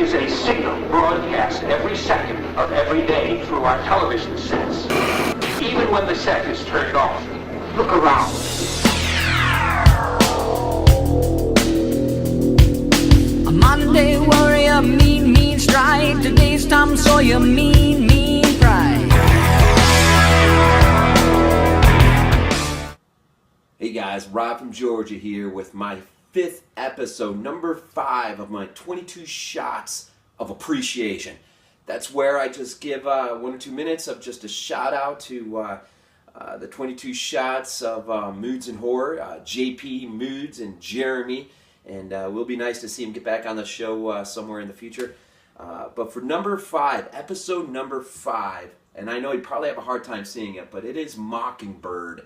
is a signal broadcast every second of every day through our television sets. Even when the set is turned off, look around. A Monday warrior, mean strike. Today's Tom Sawyer, mean pride. Hey guys, Rob from Georgia here with my 5th episode, number 5 of my 22 shots of appreciation. That's where I just give 1 or 2 minutes of just a shout out to the 22 shots of Moods and Horror, JP, Moods, and Jeremy. And it will be nice to see him get back on the show somewhere in the future. But for number 5, episode number 5, and I know you probably have a hard time seeing it, but it is MockingBird.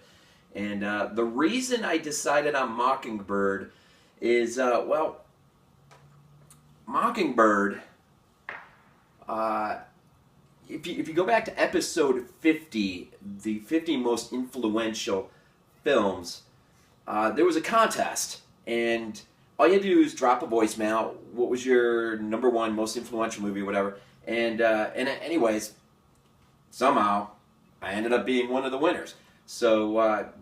And the reason I decided on MockingBird is, MockingBird, if you go back to episode 50, the 50 most influential films, there was a contest, and all you had to do is drop a voicemail. What was your number 1 most influential movie, whatever, and anyways, somehow I ended up being one of the winners. So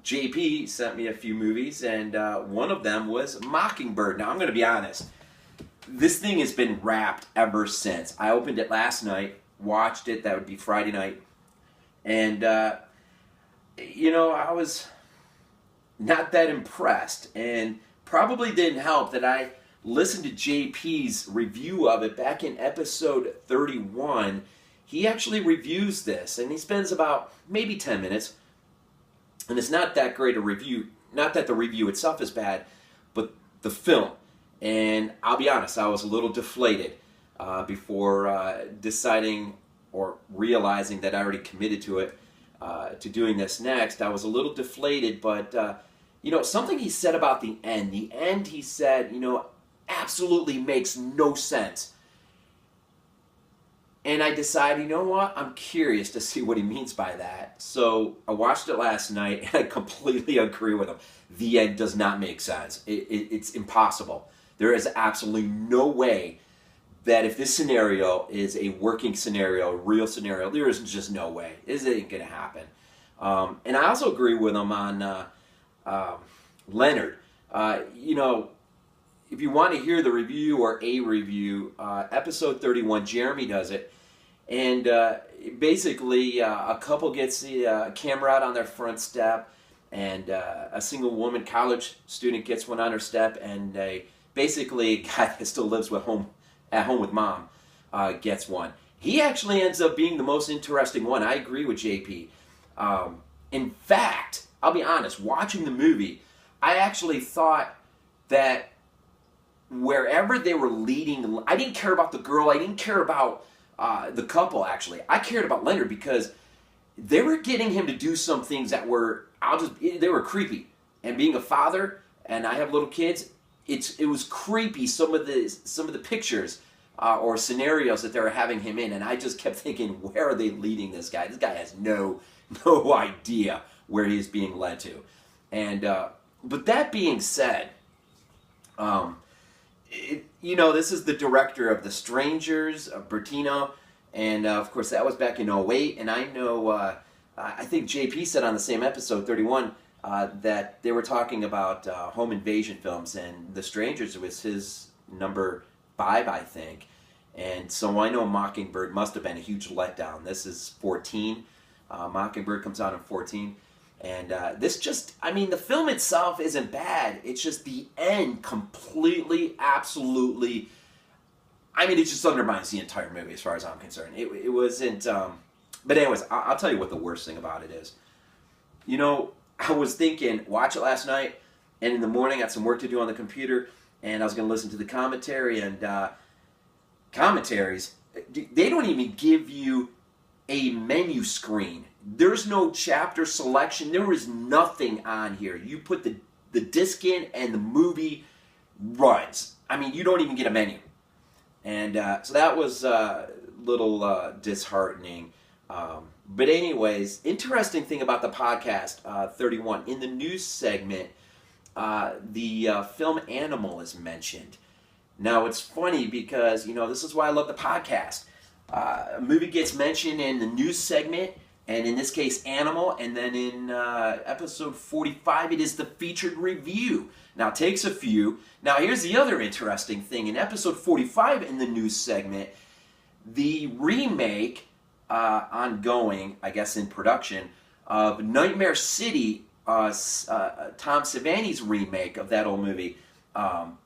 JP sent me a few movies, and one of them was MockingBird. Now, I'm going to be honest. This thing has been wrapped ever since. I opened it last night, watched it. That would be Friday night. And, I was not that impressed. And probably didn't help that I listened to JP's review of it back in episode 31. He actually reviews this, and he spends about maybe 10 minutes. And it's not that great a review. Not that the review itself is bad, but the film. And I'll be honest, I was a little deflated before deciding or realizing that I already committed to it, to doing this next. I was a little deflated, but something he said about the end. The end, he said, absolutely makes no sense. And I decided, you know what? I'm curious to see what he means by that. So I watched it last night, and I completely agree with him. The end does not make sense. It's impossible. There is absolutely no way that if this scenario is a working scenario, a real scenario, there is just no way. This ain't going to happen. And I also agree with him on Leonard. If you want to hear the review or a review, episode 31, Jeremy does it. And basically, a couple gets the camera out on their front step, and a single woman college student gets one on her step, and basically a guy that still lives at home with mom gets one. He actually ends up being the most interesting one. I agree with JP. In fact, I'll be honest, watching the movie, I actually thought that wherever they were leading, I didn't care about the girl, I didn't care about the couple, actually. I cared about Leonard because they were getting him to do some things that were, they were creepy. And being a father, and I have little kids, it was creepy, some of the pictures or scenarios that they were having him in, and I just kept thinking, where are they leading this guy? This guy has no idea where he's being led to. And, but that being said, this is the director of The Strangers, Bertino, and of course that was back in 2008, and I know, I think JP said on the same episode, 31, that they were talking about home invasion films, and The Strangers was his number 5, I think, and so I know Mockingbird must have been a huge letdown. This is 14, Mockingbird comes out in 14. And the film itself isn't bad. It's just the end completely, absolutely, it just undermines the entire movie as far as I'm concerned. It wasn't, but anyways, I'll tell you what the worst thing about it is. I was thinking, watch it last night, and in the morning I had some work to do on the computer, and I was going to listen to the commentary, and commentaries, they don't even give you a menu screen. There's no chapter selection. There is nothing on here. You put the disc in and the movie runs. You don't even get a menu. And so that was a little disheartening. But anyways, interesting thing about the podcast, 31, in the news segment, the film Animal is mentioned. Now, it's funny because, this is why I love the podcast. A movie gets mentioned in the news segment, and in this case, Animal, and then in episode 45, it is the featured review. Now, it takes a few. Now, here's the other interesting thing. In episode 45 in the news segment, the remake, ongoing, I guess in production, of Nightmare City, Tom Savini's remake of that old movie,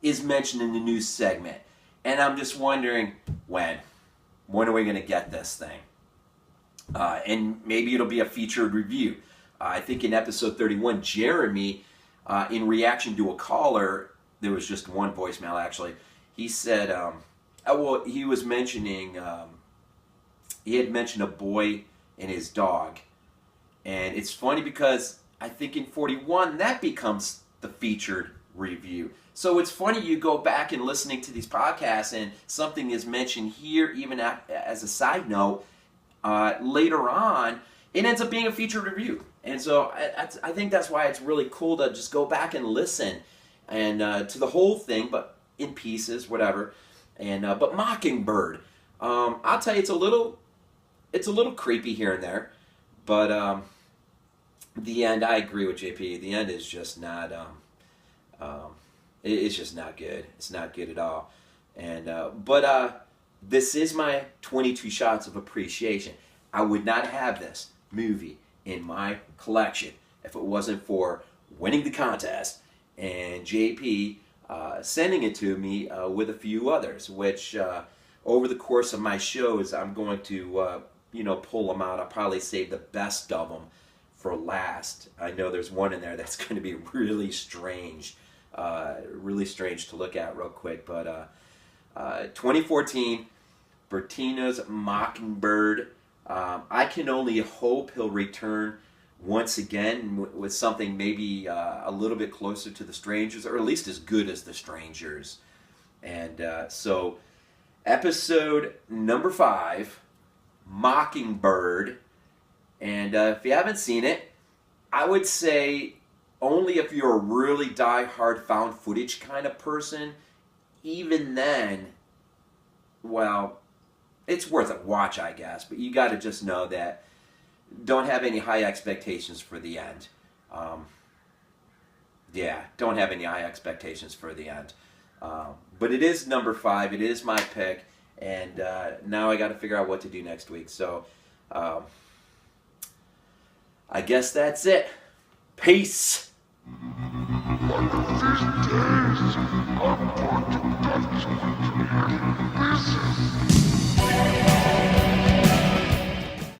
is mentioned in the news segment. And I'm just wondering, when are we going to get this thing? And maybe it'll be a featured review. I think in episode 31, Jeremy, in reaction to a caller, there was just one voicemail actually, he said, he was mentioning, he had mentioned a boy and his dog. And it's funny because I think in 41, that becomes the featured review. So it's funny, you go back and listening to these podcasts and something is mentioned here, even as a side note, later on, it ends up being a featured review. And so I think that's why it's really cool to just go back and listen and to the whole thing, but in pieces, whatever. And but Mockingbird, I'll tell you, it's a little creepy here and there, but the end, I agree with JP. The end is just not. It's just not good. It's not good at all. And but this is my 22 shots of appreciation. I would not have this movie in my collection if it wasn't for winning the contest and JP sending it to me with a few others, which over the course of my shows I'm going to pull them out. I'll probably save the best of them for last. I know there's one in there that's going to be really strange to look at real quick. But 2014, Bertina's Mockingbird. I can only hope he'll return once again with something maybe a little bit closer to The Strangers, or at least as good as The Strangers. And so, episode number 5, Mockingbird. And if you haven't seen it, I would say only if you're a really die-hard found footage kind of person. Even then, well, it's worth a watch, I guess. But you got to just know that don't have any high expectations for the end. Don't have any high expectations for the end. But it is number 5. It is my pick. And now I got to figure out what to do next week. So I guess that's it. Peace. One of these days, I'm going to dance with you.